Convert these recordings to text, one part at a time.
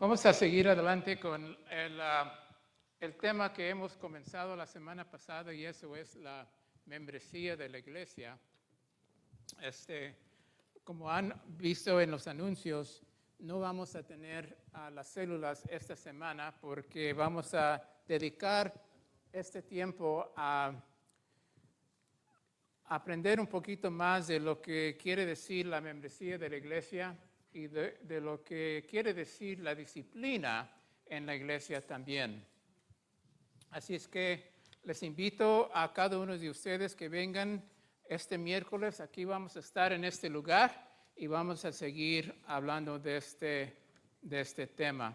Vamos a seguir adelante con el tema que hemos comenzado la semana pasada y eso es la membresía de la iglesia. Como han visto en los anuncios, no vamos a tener las células esta semana porque vamos a dedicar este tiempo a aprender un poquito más de lo que quiere decir la membresía de la iglesia y de lo que quiere decir la disciplina en la iglesia también. Así es que les invito a cada uno de ustedes que vengan este miércoles. Aquí vamos a estar en este lugar y vamos a seguir hablando de este tema.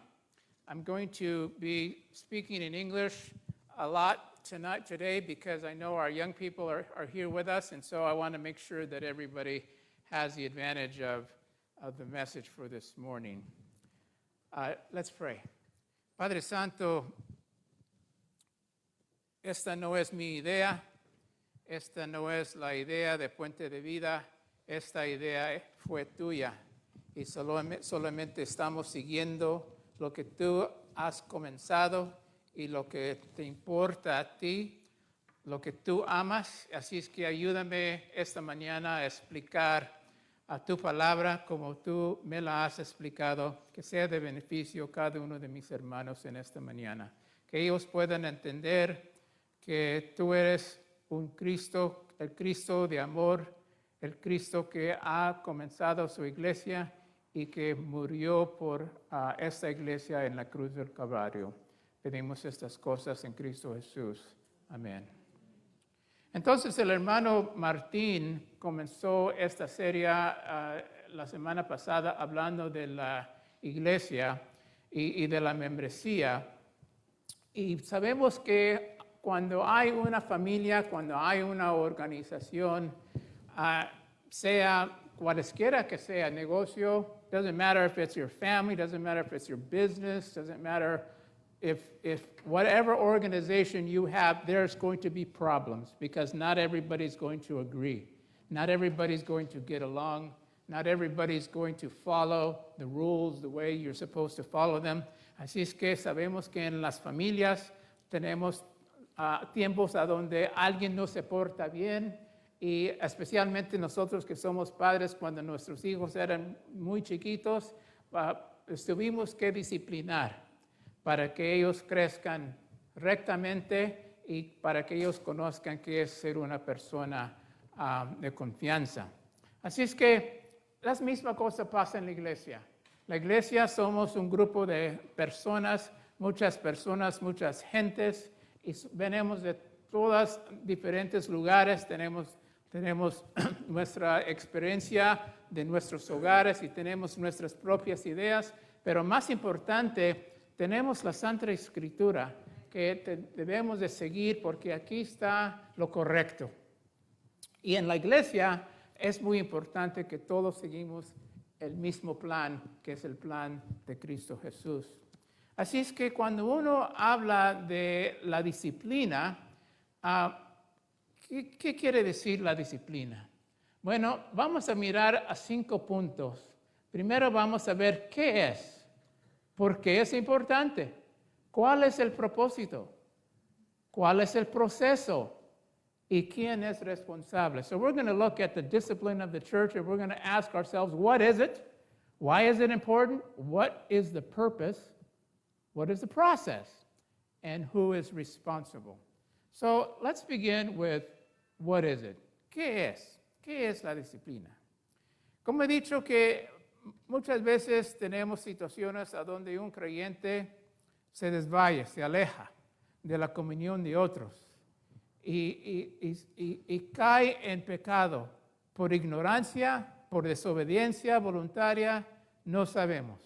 I'm going to be speaking in English a lot today because I know our young people are here with us, and so I want to make sure that everybody has the advantage of the message for this morning. Let's pray. Padre Santo, esta no es mi idea, esta no es la idea de Puente de Vida, esta idea fue tuya y solamente estamos siguiendo lo que tú has comenzado y lo que te importa a ti, lo que tú amas. Así es que ayúdame esta mañana a explicar a tu palabra como tú me la has explicado, que sea de beneficio a cada uno de mis hermanos en esta mañana. Que ellos puedan entender que tú eres un Cristo, el Cristo de amor, el Cristo que ha comenzado su iglesia y que murió por esta iglesia en la cruz del Calvario. Pedimos estas cosas en Cristo Jesús. Amén. Entonces el hermano Martín comenzó esta serie la semana pasada hablando de la iglesia y de la membresía. Y sabemos que cuando hay una familia, cuando hay una organización, sea cualesquiera que sea negocio, doesn't matter if it's your family, doesn't matter if it's your business, doesn't matter if whatever organization you have, there's going to be problems because not everybody's going to agree. Not everybody's going to get along. Not everybody's going to follow the rules the way you're supposed to follow them. Así es que sabemos que en las familias tenemos tiempos a donde alguien no se porta bien y especialmente nosotros que somos padres cuando nuestros hijos eran muy chiquitos, tuvimos que disciplinar para que ellos crezcan rectamente y para que ellos conozcan qué es ser una persona de confianza. Así es que la misma cosa pasa en la iglesia. La iglesia somos un grupo de personas, muchas gentes, y venimos de todos diferentes lugares, tenemos nuestra experiencia de nuestros hogares y tenemos nuestras propias ideas, pero más importante, tenemos la Santa Escritura que debemos de seguir porque aquí está lo correcto. Y en la iglesia es muy importante que todos seguimos el mismo plan, que es el plan de Cristo Jesús. Así es que cuando uno habla de la disciplina, ¿qué quiere decir la disciplina? Bueno, vamos a mirar a 5 puntos. Primero vamos a ver qué es. ¿Por qué es importante? ¿Cuál es el propósito? ¿Cuál es el proceso? ¿Y quién es responsable? So we're going to look at the discipline of the church and we're going to ask ourselves, what is it? Why is it important? What is the purpose? What is the process? And who is responsible? So let's begin with what is it? ¿Qué es? ¿Qué es la disciplina? Como he dicho que muchas veces tenemos situaciones a donde un creyente se desvaya, se aleja de la comunión de otros y cae en pecado por ignorancia, por desobediencia voluntaria, no sabemos.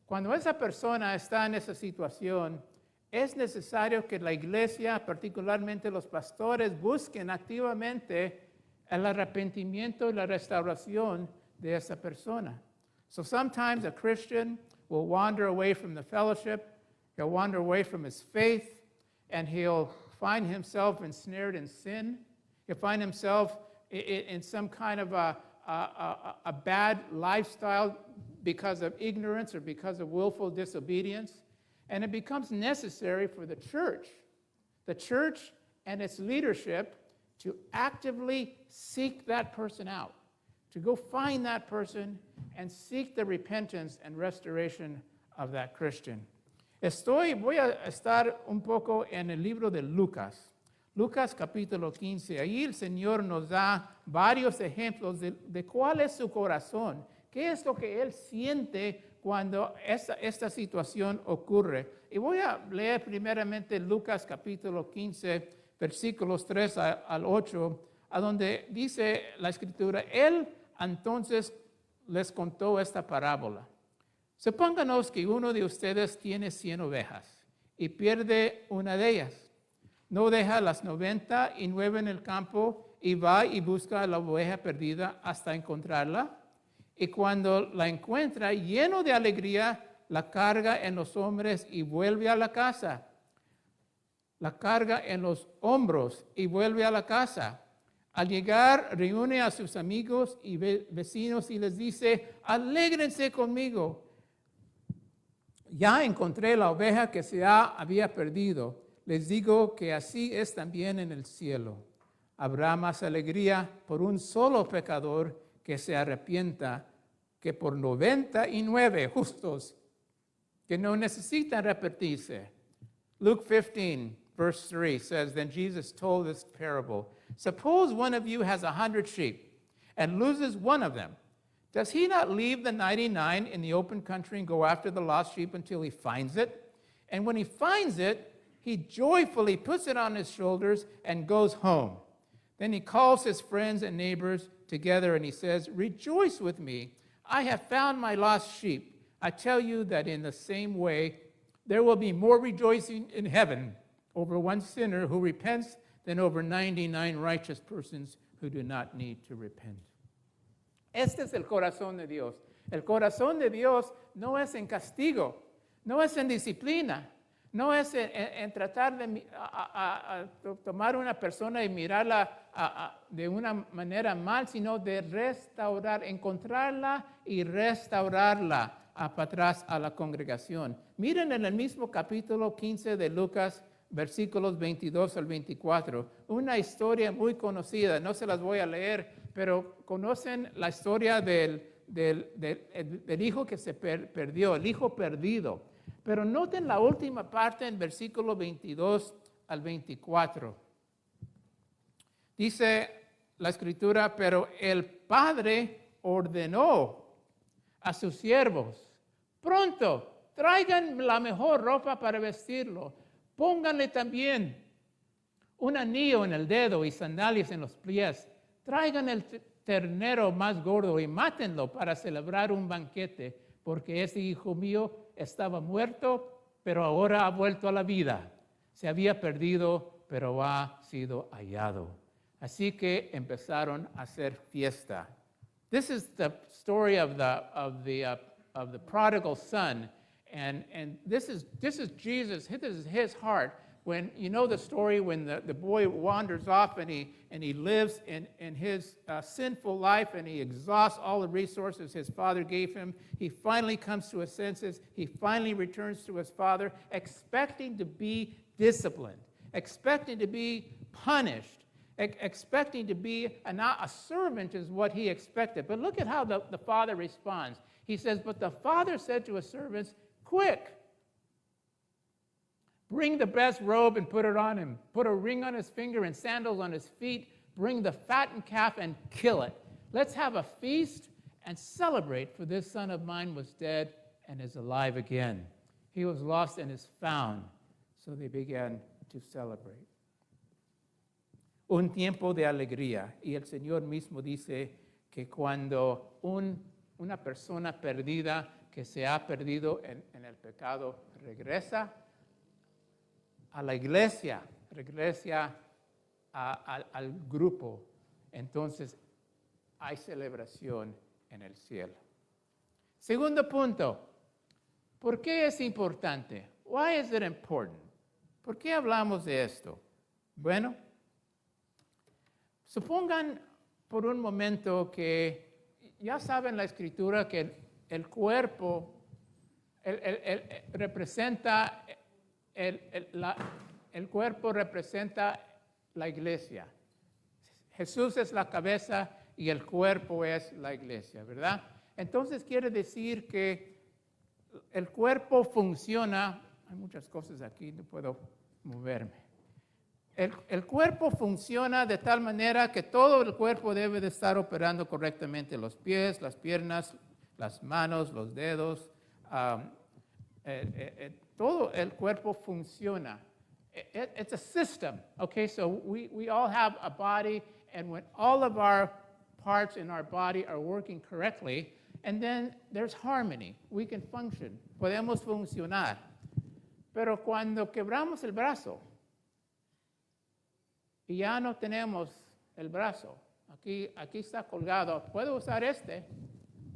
Cuando esa persona está en esa situación, es necesario que la iglesia, particularmente los pastores, busquen activamente el arrepentimiento y la restauración de esa persona. So sometimes a Christian will wander away from the fellowship, he'll wander away from his faith, and he'll find himself ensnared in sin. He'll find himself in some kind of a bad lifestyle, because of ignorance or because of willful disobedience. And it becomes necessary for the church and its leadership to actively seek that person out, to go find that person and seek the repentance and restoration of that Christian. Voy a estar un poco en el libro de Lucas. Lucas capítulo 15. Ahí el Señor nos da varios ejemplos de cuál es su corazón, qué es lo que Él siente cuando esta situación ocurre. Y voy a leer primeramente Lucas capítulo 15, versículos 3 al 8, a donde dice la Escritura, Él entonces les contó esta parábola. Supónganos que uno de ustedes tiene 100 ovejas y pierde una de ellas. No deja las 99 en el campo y va y busca la oveja perdida hasta encontrarla. Y cuando la encuentra, lleno de alegría, la carga en los hombros y vuelve a la casa. La carga en los hombros y vuelve a la casa. Al llegar, reúne a sus amigos y vecinos y les dice, alégrense conmigo. Ya encontré la oveja que se había perdido. Les digo que así es también en el cielo. Habrá más alegría por un solo pecador que se arrepienta que por 99 justos que no necesitan arrepentirse. Luke 15, verse 3 says, Then Jesus told this parable. Suppose one of you has 100 sheep and loses one of them. Does he not leave the 99 in the open country and go after the lost sheep until he finds it? And when he finds it, he joyfully puts it on his shoulders and goes home. Then he calls his friends and neighbors together and he says, Rejoice with me, I have found my lost sheep. I tell you that in the same way, there will be more rejoicing in heaven over one sinner who repents than over 99 righteous persons who do not need to repent. Este es el corazón de Dios. El corazón de Dios no es en castigo, no es en disciplina, no es en tratar de tomar una persona y mirarla de una manera mal, sino de restaurar, encontrarla y restaurarla para atrás a la congregación. Miren en el mismo capítulo 15 de Lucas, versículos 22 al 24, una historia muy conocida, no se las voy a leer, pero conocen la historia del hijo que se perdió, el hijo perdido. Pero noten la última parte en versículo 22 al 24. Dice la Escritura, pero el padre ordenó a sus siervos, pronto, traigan la mejor ropa para vestirlo, pónganle también un anillo en el dedo y sandalias en los pies. Traigan el ternero más gordo y mátenlo para celebrar un banquete, porque ese hijo mío estaba muerto, pero ahora ha vuelto a la vida. Se había perdido, pero ha sido hallado. Así que empezaron a hacer fiesta. This is the story of the prodigal son, and this is Jesus. This is his heart. When you know the story when the boy wanders off and he lives in his sinful life and he exhausts all the resources his father gave him. He finally comes to his senses. He finally returns to his father, expecting to be disciplined, expecting to be punished, expecting to be a servant is what he expected. But look at how the father responds. He says, but the father said to his servants, quick, bring the best robe and put it on him. Put a ring on his finger and sandals on his feet. Bring the fattened calf and kill it. Let's have a feast and celebrate, for this son of mine was dead and is alive again. He was lost and is found. So they began to celebrate. Un tiempo de alegría. Y el Señor mismo dice que cuando una persona perdida que se ha perdido en el pecado regresa a la iglesia, regresa al grupo, entonces hay celebración en el cielo. Segundo punto, ¿por qué es importante? Why is it important? ¿Por qué hablamos de esto? Bueno, supongan por un momento que ya saben la Escritura que el cuerpo representa, el cuerpo representa la iglesia. Jesús es la cabeza y el cuerpo es la iglesia, ¿verdad? Entonces quiere decir que el cuerpo funciona, hay muchas cosas aquí, no puedo moverme. El cuerpo funciona de tal manera que todo el cuerpo debe de estar operando correctamente, los pies, las piernas, las manos, los dedos, todo el cuerpo funciona. It's a system, okay? So we all have a body, and when all of our parts in our body are working correctly, and then there's harmony. We can function. Podemos funcionar. Pero cuando quebramos el brazo y ya no tenemos el brazo, aquí está colgado, puedo usar este,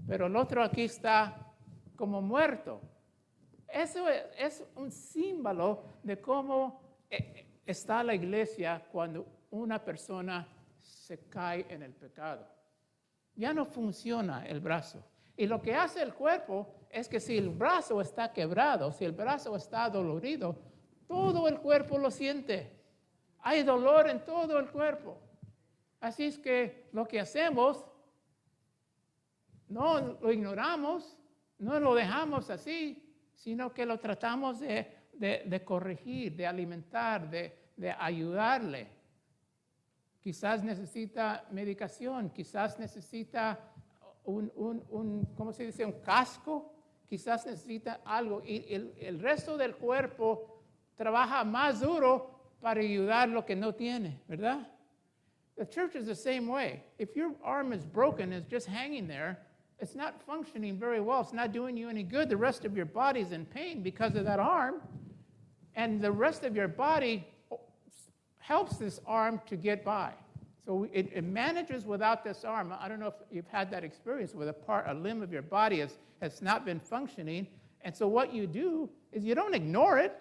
pero el otro aquí está como muerto. Eso es un símbolo de cómo está la iglesia cuando una persona se cae en el pecado. Ya no funciona el brazo. Y lo que hace el cuerpo es que si el brazo está quebrado, si el brazo está dolorido, todo el cuerpo lo siente. Hay dolor en todo el cuerpo. Así es que lo que hacemos, no lo ignoramos, no lo dejamos así, sino que lo tratamos de corregir, de alimentar, de ayudarle. Quizás necesita medicación, quizás necesita ¿cómo se dice? Un casco, quizás necesita algo. Y el resto del cuerpo trabaja más duro para ayudar lo que no tiene, ¿verdad? The church is the same way. If your arm is broken, it's just hanging there, it's not functioning very well. It's not doing you any good. The rest of your body is in pain because of that arm. And the rest of your body helps this arm to get by. So it manages without this arm. I don't know if you've had that experience where a limb of your body has not been functioning. And so what you do is you don't ignore it.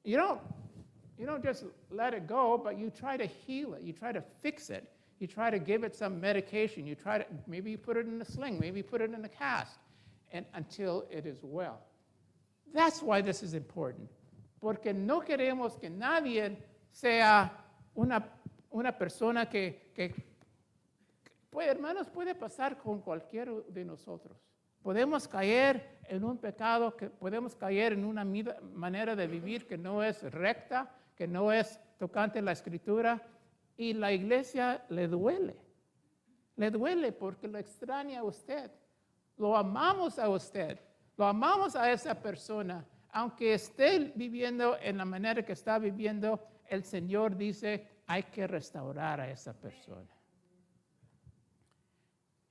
You don't just let it go, but you try to heal it. You try to fix it. You try to give it some medication. Maybe you put it in a sling. Maybe you put it in a cast until it is well. That's why this is important. Porque no queremos que nadie sea una persona que hermanos, puede pasar con cualquiera de nosotros. Podemos caer en un pecado, podemos caer en una manera de vivir que no es recta, que no es tocante a la Escritura, y la iglesia le duele. Le duele porque lo extraña a usted. Lo amamos a usted. Lo amamos a esa persona. Aunque esté viviendo en la manera que está viviendo, el Señor dice, hay que restaurar a esa persona.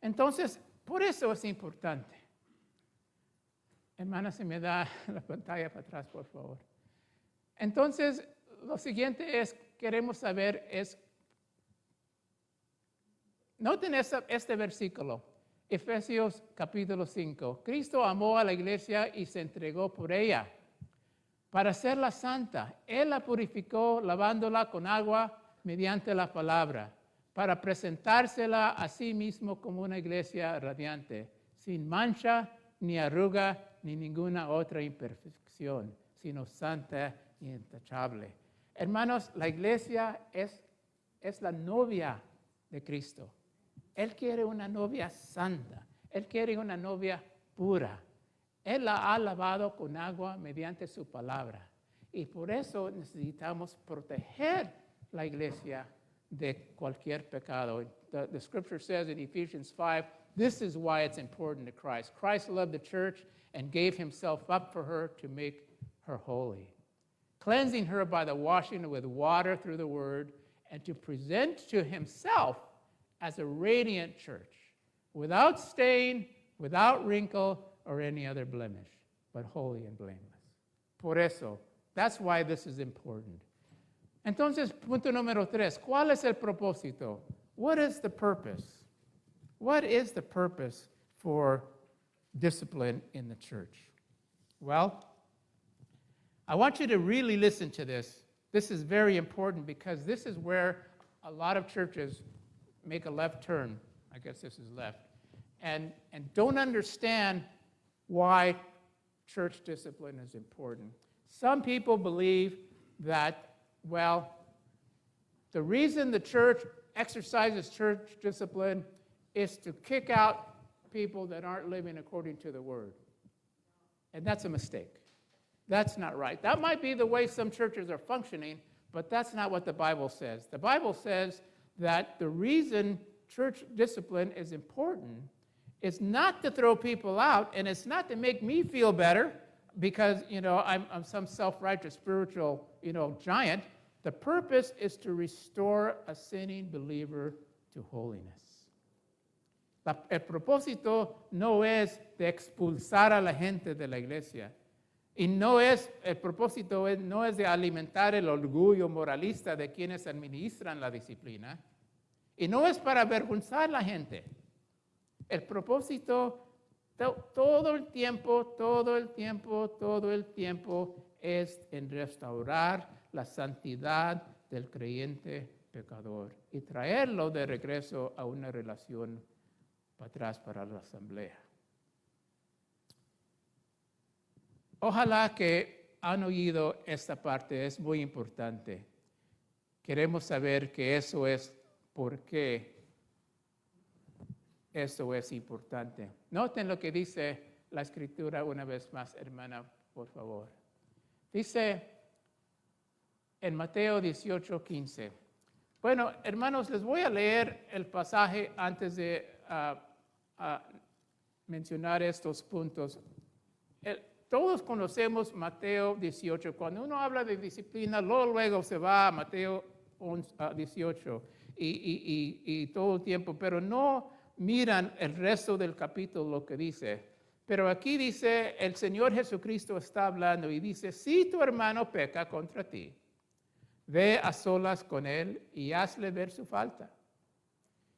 Entonces, por eso es importante. Hermana, se me da la pantalla para atrás, por favor. Entonces, lo siguiente queremos saber es, noten este versículo, Efesios capítulo 5. Cristo amó a la iglesia y se entregó por ella para hacerla santa. Él la purificó lavándola con agua mediante la palabra, para presentársela a sí mismo como una iglesia radiante, sin mancha, ni arruga, ni ninguna otra imperfección, sino santa y intachable. Hermanos, la iglesia es la novia de Cristo. Él quiere una novia santa. Él quiere una novia pura. Él la ha lavado con agua mediante su palabra. Y por eso necesitamos proteger la iglesia de cualquier pecado. The scripture says in Ephesians 5, this is why it's important to Christ. Christ loved the church and gave himself up for her to make her holy, cleansing her by the washing with water through the word, and to present to himself as a radiant church, without stain, without wrinkle, or any other blemish, but holy and blameless. Por eso, that's why this is important. Entonces, punto número 3, ¿cuál es el propósito? What is the purpose? What is the purpose for discipline in the church? Well, I want you to really listen to this. This is very important because this is where a lot of churches make a left turn. I guess this is left. And don't understand why church discipline is important. Some people believe that, well, the reason the church exercises church discipline is to kick out people that aren't living according to the word. And that's a mistake. That's not right. That might be the way some churches are functioning, but that's not what the Bible says. The Bible says that the reason church discipline is important is not to throw people out, and it's not to make me feel better because, I'm some self-righteous spiritual, giant. The purpose is to restore a sinning believer to holiness. El propósito no es de expulsar a la gente de la iglesia. Y el propósito no es de alimentar el orgullo moralista de quienes administran la disciplina. Y no es para avergonzar a la gente. El propósito todo el tiempo es en restaurar la santidad del creyente pecador y traerlo de regreso a una relación para atrás para la asamblea. Ojalá que han oído esta parte, es muy importante. Queremos saber que eso es por qué eso es importante. Noten lo que dice la Escritura una vez más, hermana, por favor. Dice en Mateo 18:15. Bueno, hermanos, les voy a leer el pasaje antes de mencionar estos puntos. Todos conocemos Mateo 18. Cuando uno habla de disciplina, luego se va a Mateo 18 y todo el tiempo, pero no miran el resto del capítulo lo que dice. Pero aquí dice, el Señor Jesucristo está hablando y dice, si tu hermano peca contra ti, ve a solas con él y hazle ver su falta.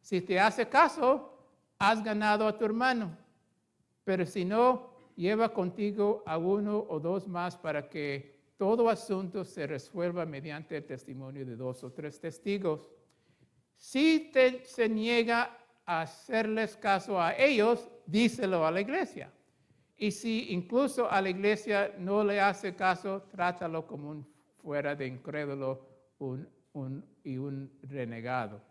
Si te hace caso, has ganado a tu hermano. Pero si no, lleva contigo a uno o dos más para que todo asunto se resuelva mediante el testimonio de 2 o 3 testigos. Si se niega a hacerles caso a ellos, díselo a la iglesia. Y si incluso a la iglesia no le hace caso, trátalo como un fuera de incrédulo y un renegado.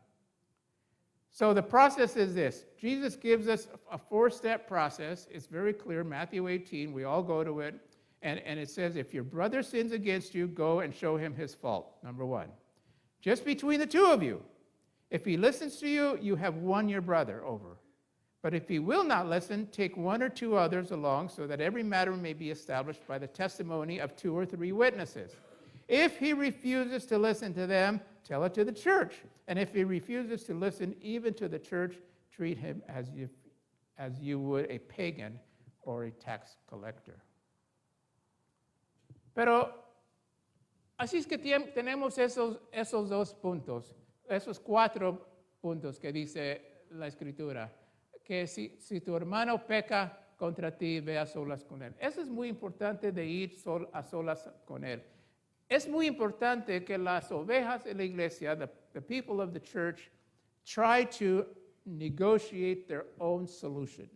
So the process is this. Jesus gives us a 4-step process. It's very clear, Matthew 18, we all go to it. And it says, if your brother sins against you, go and show him his fault, number 1. Just between the two of you. If he listens to you, you have won your brother over. But if he will not listen, take 1 or 2 others along so that every matter may be established by the testimony of 2 or 3 witnesses. If he refuses to listen to them, tell it to the church. And if he refuses to listen even to the church, treat him as you would a pagan or a tax collector. Pero así es que tenemos esos 2 puntos, esos 4 puntos que dice la Escritura, que si tu hermano peca contra ti, ve a solas con él. Eso es muy importante de ir a solas con él. Es muy importante que las ovejas de la iglesia, the people of the church, try to negotiate their own solution,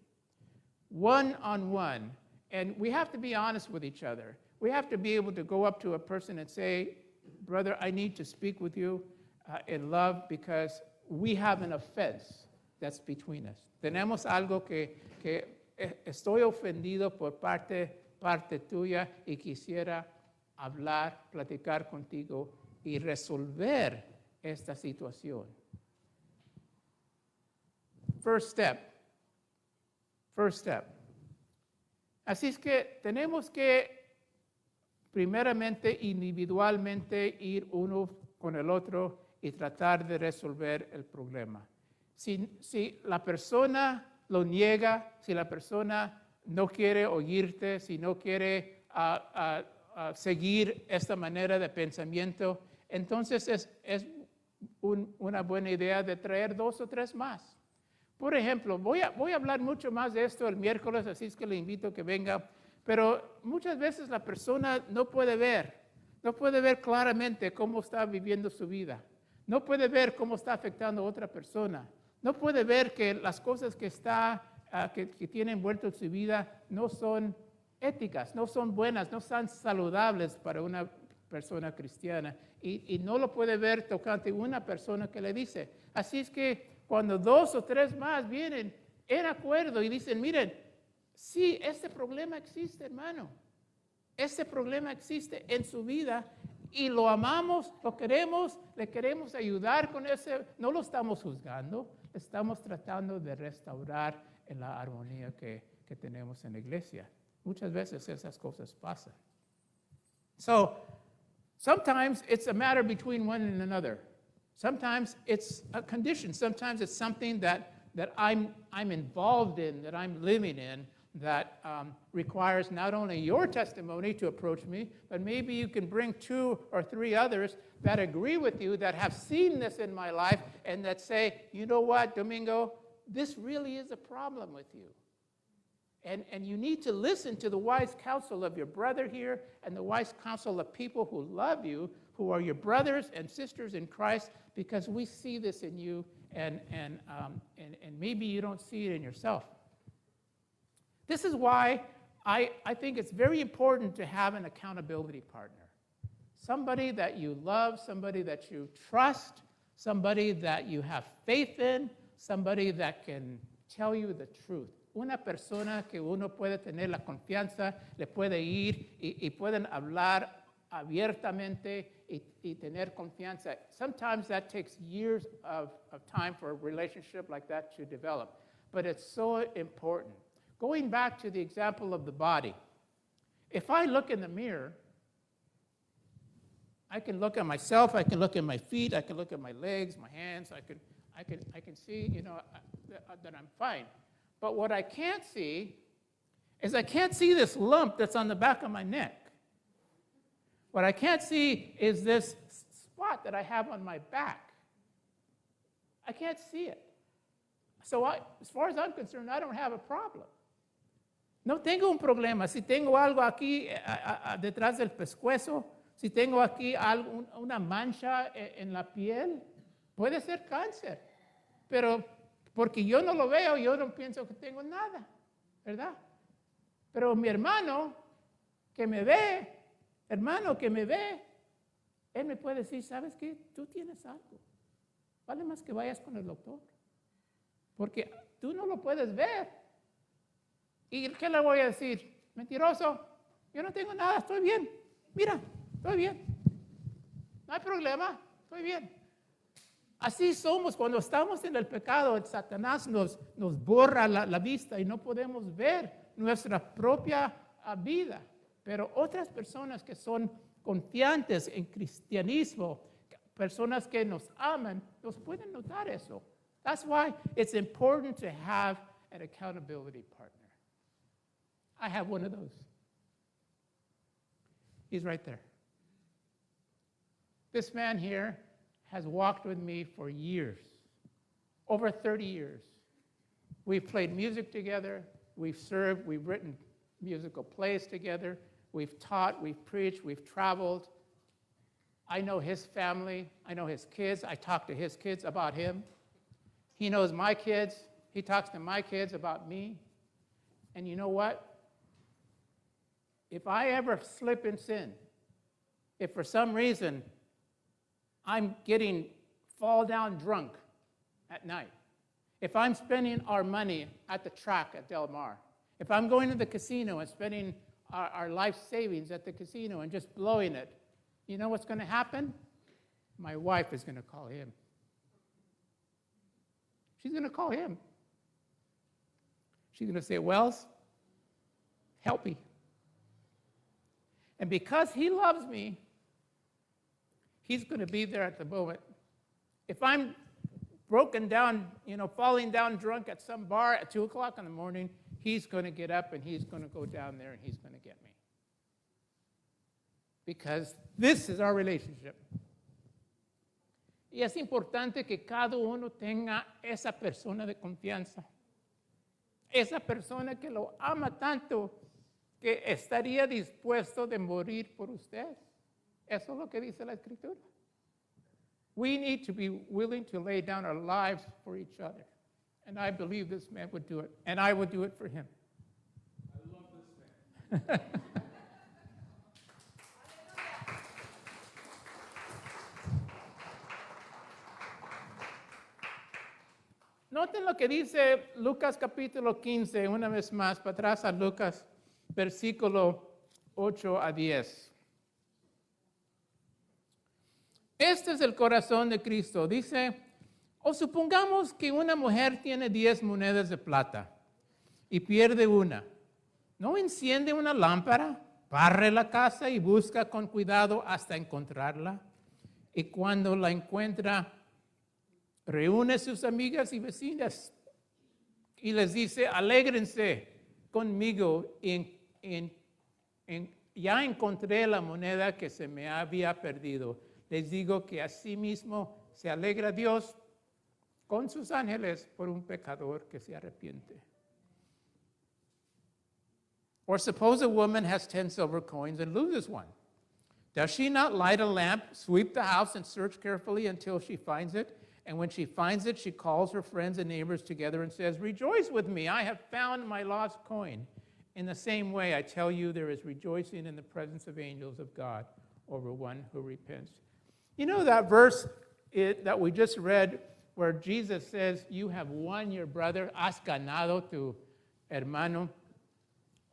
one-on-one. And we have to be honest with each other. We have to be able to go up to a person and say, brother, I need to speak with you in love because we have an offense that's between us. Tenemos algo que estoy ofendido por parte tuya y quisiera hablar, platicar contigo y resolver esta situación. First step. Así es que tenemos que primeramente individualmente ir uno con el otro y tratar de resolver el problema. Si la persona lo niega, si la persona no quiere oírte, si no quiere seguir esta manera de pensamiento, entonces es una buena idea de traer 2 o 3 más. Por ejemplo, voy a hablar mucho más de esto el miércoles, así es que le invito a que venga, pero muchas veces la persona no puede ver claramente cómo está viviendo su vida, no puede ver cómo está afectando a otra persona, no puede ver que las cosas que está que tiene envuelto en su vida no son éticas, no son buenas, no son saludables para una persona cristiana. Y no lo puede ver tocante una persona que le dice. Así es que cuando 2 o 3 más vienen en acuerdo y dicen, miren, sí, este problema existe, hermano. Este problema existe en su vida y lo amamos, lo queremos, le queremos ayudar con ese. No lo estamos juzgando, estamos tratando de restaurar en la armonía que tenemos en la iglesia. Muchas veces esas cosas pasan. So, sometimes it's a matter between one and another. Sometimes it's a condition. Sometimes it's something that I'm involved in, that I'm living in, that requires not only your testimony to approach me, but maybe you can bring 2 or 3 others that agree with you, that have seen this in my life, and that say, you know what, Domingo, this really is a problem with you. And you need to listen to the wise counsel of your brother here and the wise counsel of people who love you, who are your brothers and sisters in Christ, because we see this in you, and maybe you don't see it in yourself. This is why I think it's very important to have an accountability partner. Somebody that you love, somebody that you trust, somebody that you have faith in, somebody that can tell you the truth. Una persona que uno puede tener la confianza, le puede ir y pueden hablar abiertamente y tener confianza. Sometimes that takes years of time for a relationship like that to develop, but it's so important. Going back to the example of the body, if I look in the mirror, I can look at myself, I can look at my feet, I can look at my legs, my hands, I can see, that I'm fine. But what I can't see is I can't see this lump that's on the back of my neck. What I can't see is this spot that I have on my back. I can't see it. So as far as I'm concerned, I don't have a problem. No tengo un problema. Si tengo algo aquí detrás del pescuezo, si tengo aquí una mancha en la piel, puede ser cáncer. Pero porque yo no lo veo, yo no pienso que tengo nada, ¿verdad? Pero mi hermano que me ve, él me puede decir, ¿sabes qué? Tú tienes algo. Vale más que vayas con el doctor. Porque tú no lo puedes ver. ¿Y qué le voy a decir? Mentiroso, yo no tengo nada, estoy bien. Mira, estoy bien. No hay problema, estoy bien. Así somos cuando estamos en el pecado. Satanás nos borra la vista y no podemos ver nuestra propia vida. Pero otras personas que son confiantes en cristianismo, personas que nos aman, nos pueden notar eso. That's why it's important to have an accountability partner. I have one of those. He's right there. This man here has walked with me for years, over 30 years. We've played music together, we've served, we've written musical plays together, we've taught, we've preached, we've traveled. I know his family, I know his kids, I talk to his kids about him. He knows my kids, he talks to my kids about me. And you know what? If I ever slip in sin, if for some reason I'm fall down drunk at night, if I'm spending our money at the track at Del Mar, if I'm going to the casino and spending our life savings at the casino and just blowing it, you know what's going to happen? My wife is going to call him. She's going to call him. She's going to say, Wells, help me. And because he loves me, he's going to be there at the moment. If I'm broken down, falling down drunk at some bar at 2 o'clock in the morning, he's going to get up and he's going to go down there and he's going to get me. Because this is our relationship. Y es importante que cada uno tenga esa persona de confianza. Esa persona que lo ama tanto que estaría dispuesto de morir por usted. Eso es lo que dice la Escritura. We need to be willing to lay down our lives for each other. And I believe this man would do it, and I would do it for him. I love this man. Noten lo que dice Lucas capítulo 15, una vez más, para atrás a Lucas, versículo 8 a 10. Este es el corazón de Cristo. Dice, o supongamos que una mujer tiene 10 monedas de plata y pierde una. ¿No enciende una lámpara, barre la casa y busca con cuidado hasta encontrarla? Y cuando la encuentra, reúne a sus amigas y vecinas y les dice, alégrense conmigo, ya encontré la moneda que se me había perdido. Les digo que asimismo se alegra Dios con sus ángeles por un pecador que se arrepiente. Or suppose a woman has 10 silver coins and loses one. Does she not light a lamp, sweep the house, and search carefully until she finds it? And when she finds it, she calls her friends and neighbors together and says, rejoice with me, I have found my lost coin. In the same way, I tell you, there is rejoicing in the presence of angels of God over one who repents. You know that verse that we just read where Jesus says, you have won your brother, has ganado tu hermano.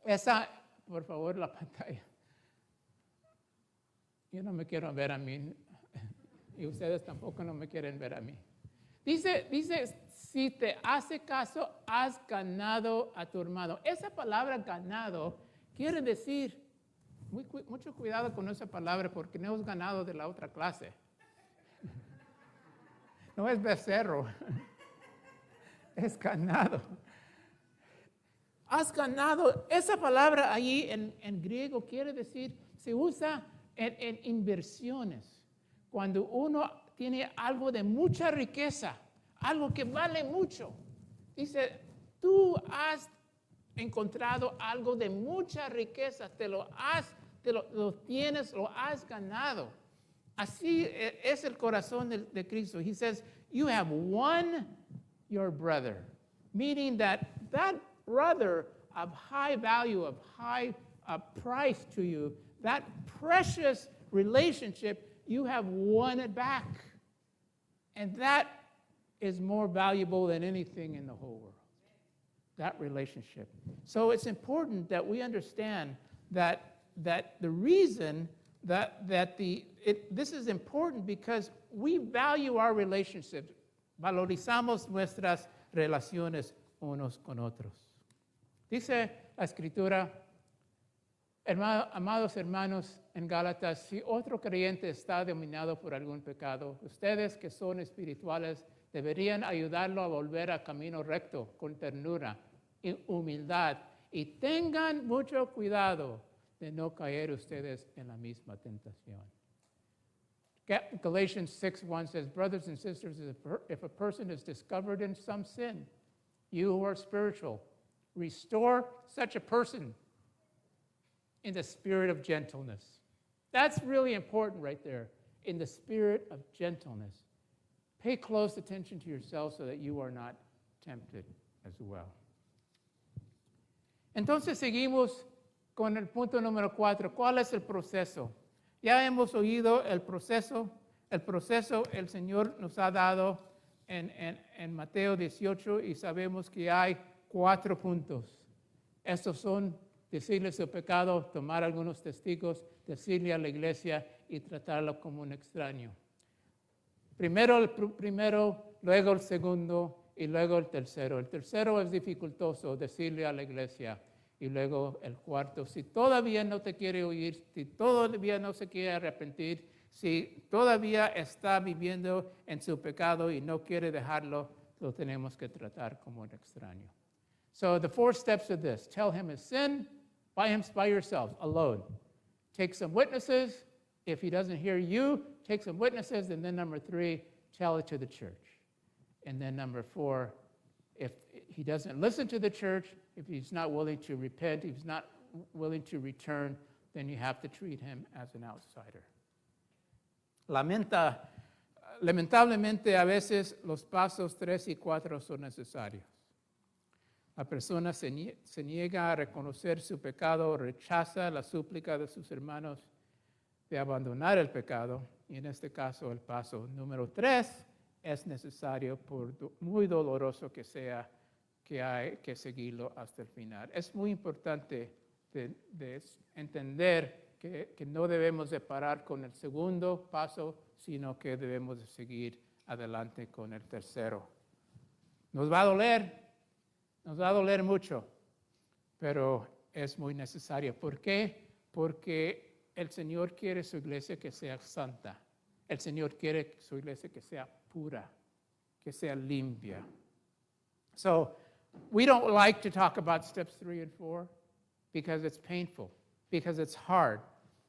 Esa, por favor, la pantalla. Yo no me quiero ver a mí. Y ustedes tampoco no me quieren ver a mí. Dice, si te hace caso, has ganado a tu hermano. Esa palabra ganado quiere decir, mucho cuidado con esa palabra porque no es ganado de la otra clase. No es becerro, es ganado. Has ganado. Esa palabra allí en griego quiere decir, se usa en inversiones. Cuando uno tiene algo de mucha riqueza, algo que vale mucho. Dice, tú has encontrado algo de mucha riqueza, lo tienes, lo has ganado. Así es el corazón de Cristo. He says, you have won your brother, meaning that brother of high value, of high price to you, that precious relationship, you have won it back. And that is more valuable than anything in the whole world, that relationship. So it's important that we understand that the reason this is important because we value our relationships. Valorizamos nuestras relaciones unos con otros. Dice la Escritura, amados hermanos, en Gálatas, si otro creyente está dominado por algún pecado, ustedes que son espirituales deberían ayudarlo a volver al camino recto con ternura y humildad. Y tengan mucho cuidado de no caer ustedes en la misma tentación. Galatians 6:1 says, brothers and sisters, if a person is discovered in some sin, you who are spiritual, restore such a person in the spirit of gentleness. That's really important right there, in the spirit of gentleness. Pay close attention to yourself so that you are not tempted as well. Entonces seguimos con el punto número 4. ¿Cuál es el proceso? Ya hemos oído el proceso. El proceso el Señor nos ha dado en Mateo 18 y sabemos que hay 4 puntos. Estos son decirle su pecado, tomar algunos testigos, decirle a la iglesia y tratarlo como un extraño. Primero el primero, luego el segundo y luego el tercero. El tercero es dificultoso, decirle a la iglesia. Y luego el cuarto, si todavía no te quiere oír, si todavía no se quiere arrepentir, si todavía está viviendo en su pecado y no quiere dejarlo, lo tenemos que tratar como un extraño. So the 4 steps of this: tell him his sin by yourselves, alone. Take some witnesses. If he doesn't hear you, take some witnesses. And then number 3, tell it to the church. And then number 4, if he doesn't listen to the church, if he's not willing to repent, if he's not willing to return, then you have to treat him as an outsider. Lamenta lamentablemente a veces los pasos 3 y 4 son necesarios. La persona se niega a reconocer su pecado, rechaza la súplica de sus hermanos de abandonar el pecado, y en este caso el paso número 3 es necesario, por muy doloroso que sea, que hay que seguirlo hasta el final. Es muy importante de entender que no debemos de parar con el segundo paso, sino que debemos de seguir adelante con el tercero. Nos va a doler mucho, pero es muy necesario. ¿Por qué? Porque el Señor quiere su iglesia que sea santa. El Señor quiere su iglesia que sea pura, que sea limpia. So, we don't like to talk about steps 3 and 4 because it's painful, because it's hard,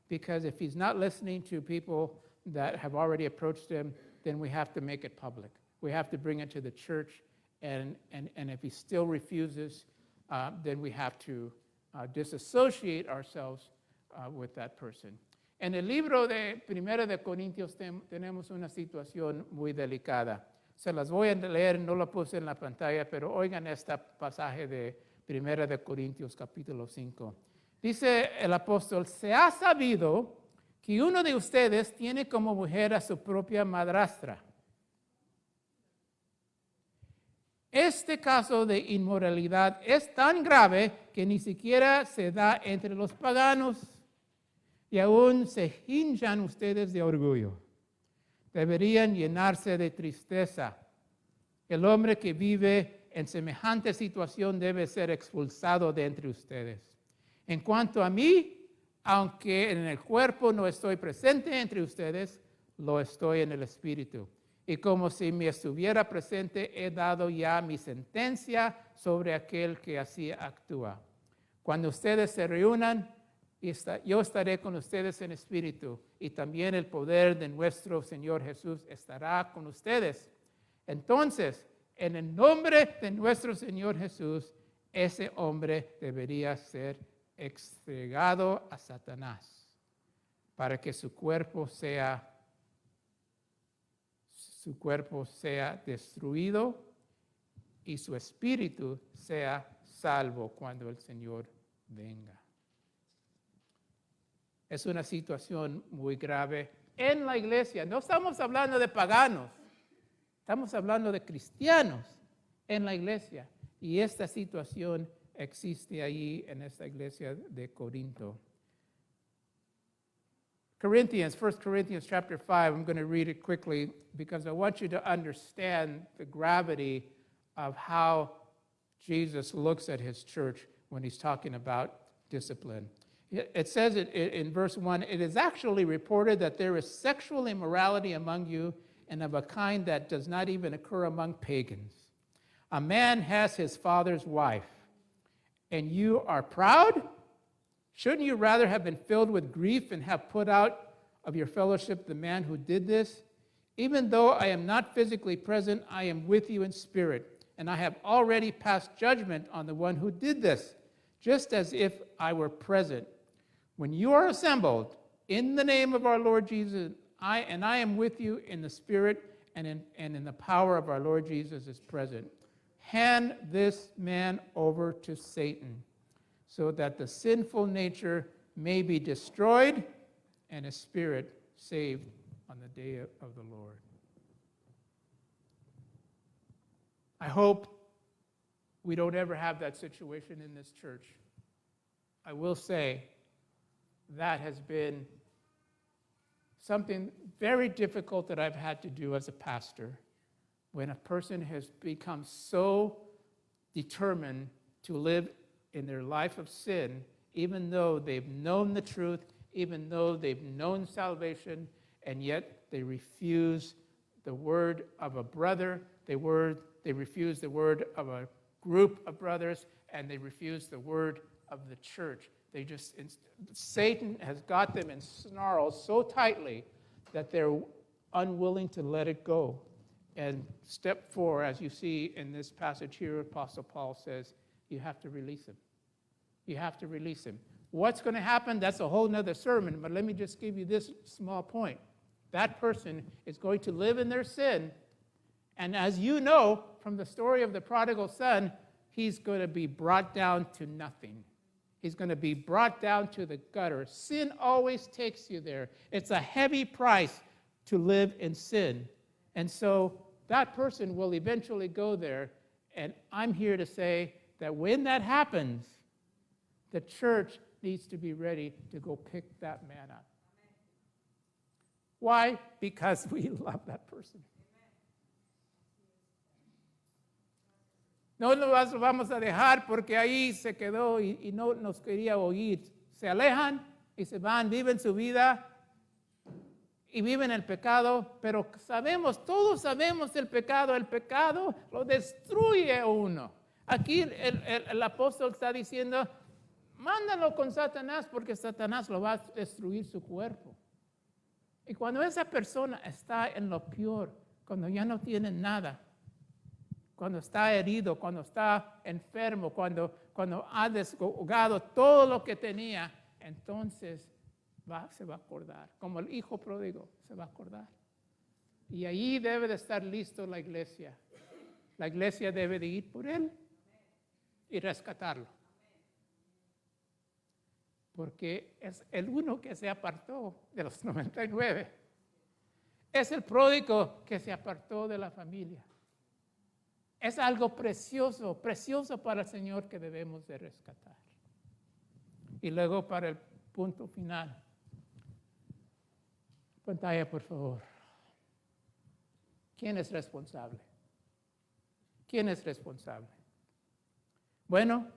because if he's not listening to people that have already approached him, then we have to make it public. We have to bring it to the church, and if he still refuses, then we have to disassociate ourselves with that person. En el libro de Primera de Corintios tenemos una situación muy delicada. Se las voy a leer, no la puse en la pantalla, pero oigan este pasaje de Primera de Corintios capítulo 5. Dice el apóstol: se ha sabido que uno de ustedes tiene como mujer a su propia madrastra. Este caso de inmoralidad es tan grave que ni siquiera se da entre los paganos, y aún se hinchan ustedes de orgullo. Deberían llenarse de tristeza. El hombre que vive en semejante situación debe ser expulsado de entre ustedes. En cuanto a mí, aunque en el cuerpo no estoy presente entre ustedes, lo estoy en el espíritu. Y como si me estuviera presente, he dado ya mi sentencia sobre aquel que así actúa. Cuando ustedes se reúnan, yo estaré con ustedes en espíritu, y también el poder de nuestro Señor Jesús estará con ustedes. Entonces, en el nombre de nuestro Señor Jesús, ese hombre debería ser entregado a Satanás para que su cuerpo sea destruido y su espíritu sea salvo cuando el Señor venga. Es una situación muy grave en la iglesia. No estamos hablando de paganos, estamos hablando de cristianos en la iglesia. Y esta situación existe allí en esta iglesia de Corinto. Corinthians, 1 Corinthians chapter 5, I'm going to read it quickly because I want you to understand the gravity of how Jesus looks at his church when he's talking about discipline. It says in verse 1, it is actually reported that there is sexual immorality among you, and of a kind that does not even occur among pagans. A man has his father's wife, and you are proud? Shouldn't you rather have been filled with grief and have put out of your fellowship the man who did this? Even though I am not physically present, I am with you in spirit, and I have already passed judgment on the one who did this, just as if I were present. When you are assembled in the name of our Lord Jesus, I am with you in the spirit and in the power of our Lord Jesus is present. Hand this man over to Satan, so that the sinful nature may be destroyed and his spirit saved on the day of the Lord. I hope we don't ever have that situation in this church. I will say that has been something very difficult that I've had to do as a pastor, when a person has become so determined to live in their life of sin, even though they've known the truth, even though they've known salvation, and yet they refuse the word of a brother, they refuse the word of a group of brothers, and they refuse the word of the church. Satan has got them in snarls so tightly that they're unwilling to let it go. And step 4, as you see in this passage here, Apostle Paul says, you have to release him. You have to release him. What's going to happen? That's a whole nother sermon, but let me just give you this small point. that person is going to live in their sin. And as you know from the story of the prodigal son, he's going to be brought down to nothing. He's going to be brought down to the gutter. Sin always takes you there. It's a heavy price to live in sin. And so that person will eventually go there. And I'm here to say that when that happens, the church needs to be ready to go pick that man up. Why? Because we love that person. No nos vamos a dejar porque ahí se quedó y no nos quería oír. Se alejan y se van, viven su vida y viven el pecado, pero todos sabemos el pecado lo destruye a uno. Aquí el apóstol está diciendo, mándalo con Satanás porque Satanás lo va a destruir su cuerpo. Y cuando esa persona está en lo peor, cuando ya no tiene nada, cuando está herido, cuando está enfermo, cuando ha desahogado todo lo que tenía, entonces se va a acordar. Como el hijo pródigo se va a acordar. Y ahí debe de estar listo la iglesia. La iglesia debe de ir por él y rescatarlo. Porque es el uno que se apartó de los 99. Es el pródigo que se apartó de la familia. Es algo precioso, precioso para el Señor que debemos de rescatar. Y luego para el punto final. Pantalla, por favor. ¿Quién es responsable? ¿Quién es responsable? Bueno,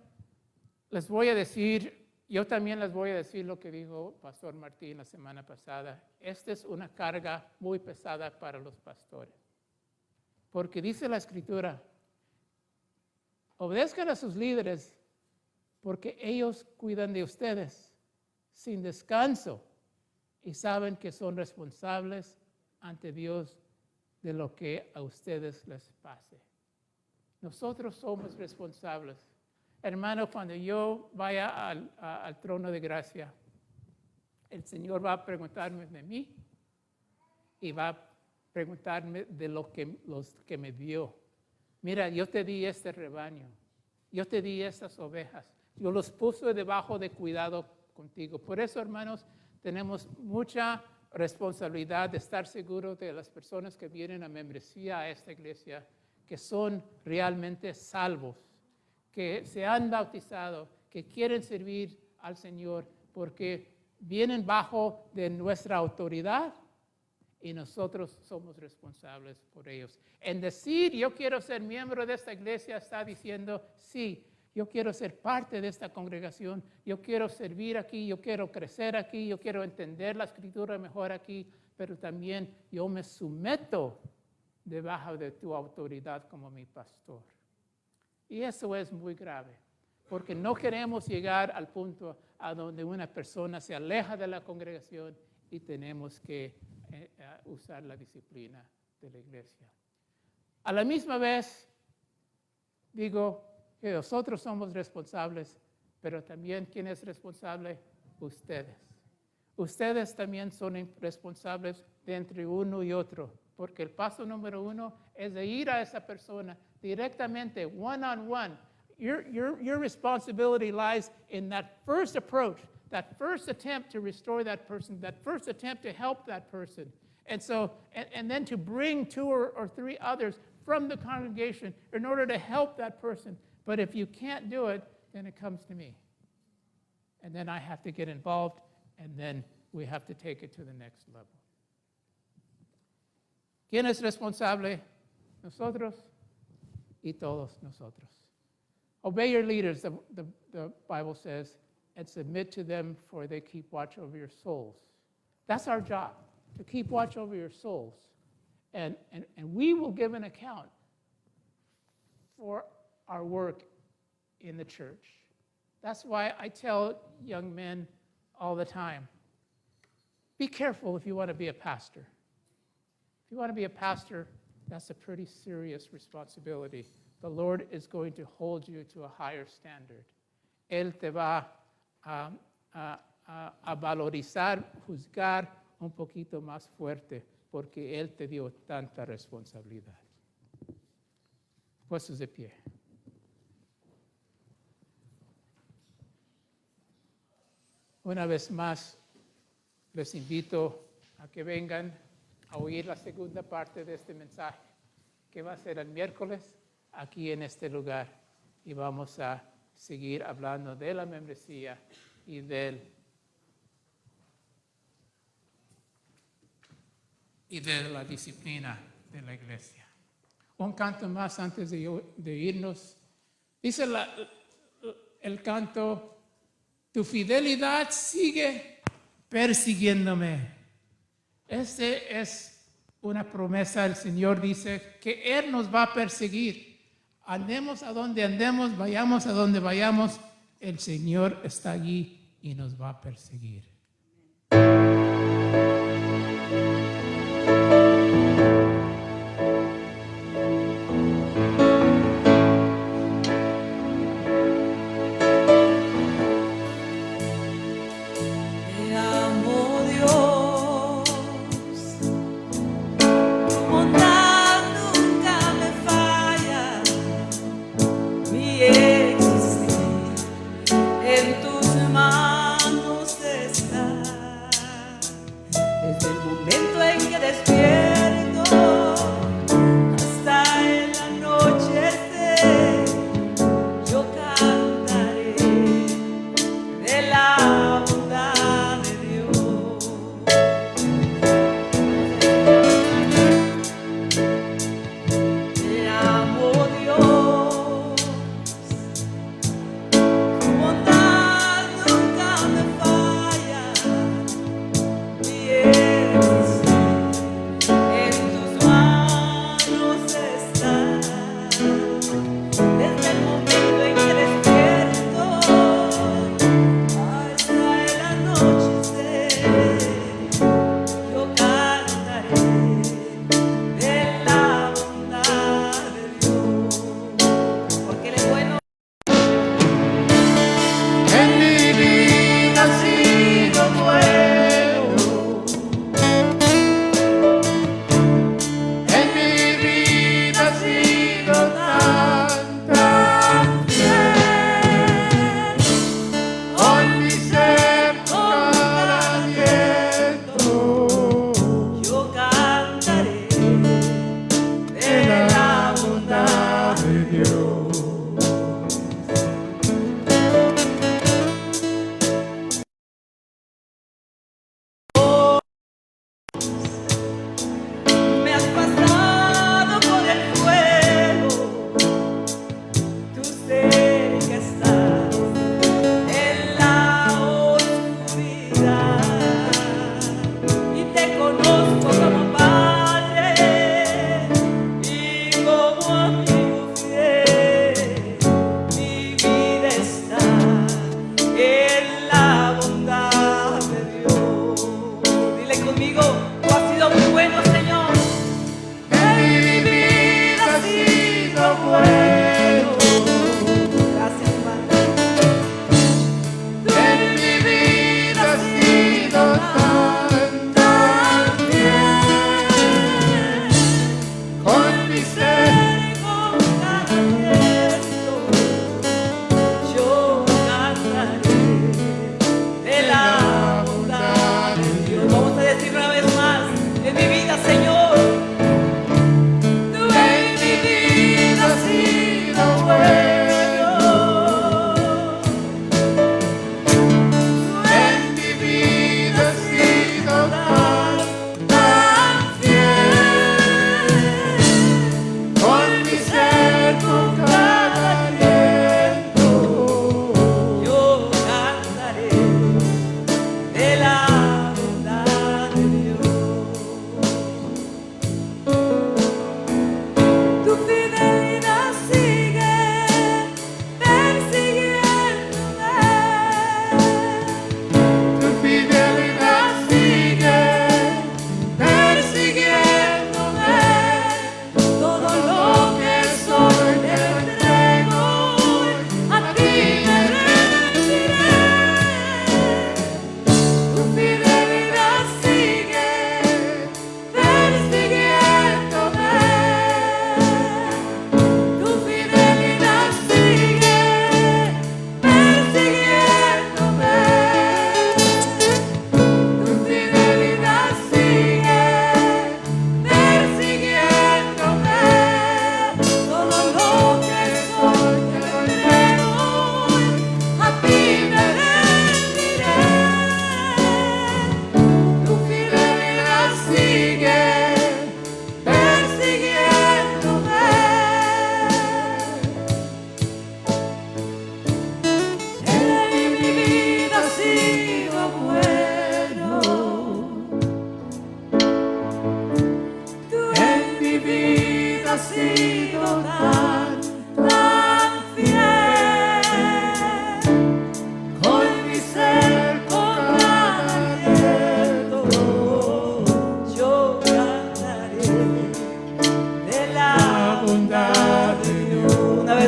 yo también les voy a decir lo que dijo Pastor Martín la semana pasada. Esta es una carga muy pesada para los pastores. Porque dice la Escritura, obedezcan a sus líderes porque ellos cuidan de ustedes sin descanso y saben que son responsables ante Dios de lo que a ustedes les pase. Nosotros somos responsables. Hermano, cuando yo vaya al trono de gracia, el Señor va a preguntarme de mí y va a preguntarme de los que me dio. Mira, yo te di este rebaño, yo te di estas ovejas, yo los puse debajo de cuidado contigo. Por eso, hermanos, tenemos mucha responsabilidad de estar seguros de las personas que vienen a membresía a esta iglesia, que son realmente salvos, que se han bautizado, que quieren servir al Señor, porque vienen bajo de nuestra autoridad y nosotros somos responsables por ellos. En decir, yo quiero ser miembro de esta iglesia, está diciendo, sí, yo quiero ser parte de esta congregación, yo quiero servir aquí, yo quiero crecer aquí, yo quiero entender la Escritura mejor aquí, pero también yo me someto debajo de tu autoridad como mi pastor. Y eso es muy grave, porque no queremos llegar al punto a donde una persona se aleja de la congregación y tenemos que usar la disciplina de la iglesia. A la misma vez, digo que nosotros somos responsables, pero también ¿quién es responsable? Ustedes. Ustedes también son responsables de entre uno y otro, porque el paso número 1 es de ir a esa persona directamente, one-on-one. Your responsibility lies in that first approach, that first attempt to restore that person, that first attempt to help that person. And so, and then to bring 2 or 3 others from the congregation in order to help that person. But if you can't do it, then it comes to me. And then I have to get involved, and then we have to take it to the next level. ¿Quién es responsable? Nosotros y todos nosotros. Obey your leaders, the Bible says, and submit to them, for they keep watch over your souls. That's our job, to keep watch over your souls. And we will give an account for our work in the church. That's why I tell young men all the time, be careful if you want to be a pastor. If you want to be a pastor, that's a pretty serious responsibility. The Lord is going to hold you to a higher standard. Él te va a valorizar, juzgar, un poquito más fuerte porque Él te dio tanta responsabilidad. Puestos de pie. Una vez más, les invito a que vengan a oír la segunda parte de este mensaje, que va a ser el miércoles aquí en este lugar. Y vamos a seguir hablando de la membresía y de la disciplina de la iglesia. Un canto más antes de irnos. Dice el canto: tu fidelidad sigue persiguiéndome. Esta es una promesa. El Señor dice que Él nos va a perseguir. Andemos a donde andemos, vayamos a donde vayamos, el Señor está allí y nos va a perseguir.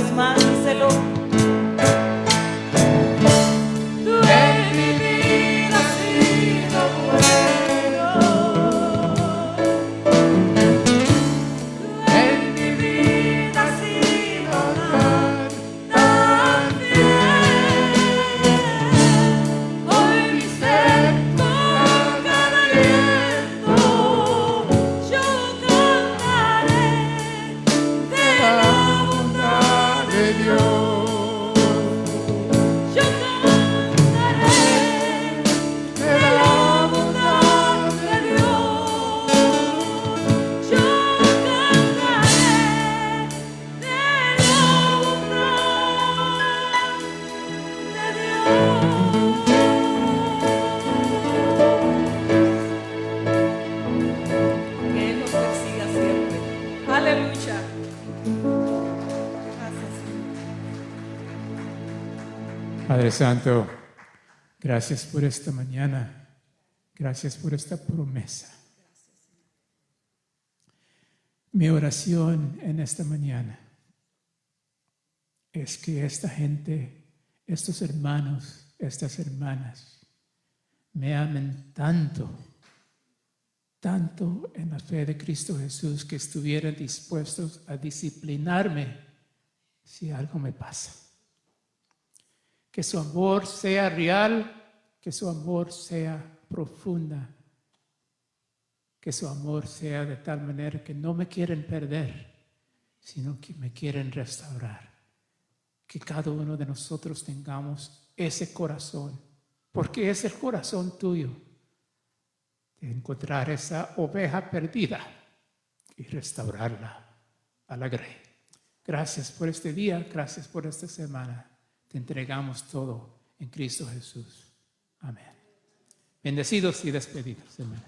vez más, díselo. Tú en mi vida has sido bueno. Tú en mi vida has sido tan fiel. Hoy mi ser con cada aliento yo cantaré de la bondad de Dios. Yo cantaré de la bondad de Dios. Yo cantaré de la bondad de Dios. Que Él nos persiga siempre. Aleluya. Gracias, Señor. Padre Santo, gracias por esta mañana. Gracias por esta promesa. Mi oración en esta mañana es que esta gente, estos hermanos, estas hermanas, me amen tanto, tanto en la fe de Cristo Jesús, que estuvieran dispuestos a disciplinarme si algo me pasa. Que su amor sea real, que su amor sea profunda, que su amor sea de tal manera que no me quieren perder, sino que me quieren restaurar. Que cada uno de nosotros tengamos ese corazón, porque es el corazón tuyo, de encontrar esa oveja perdida y restaurarla a la grey. Gracias por este día, gracias por esta semana. Te entregamos todo en Cristo Jesús. Amén. Bendecidos y despedidos, hermano.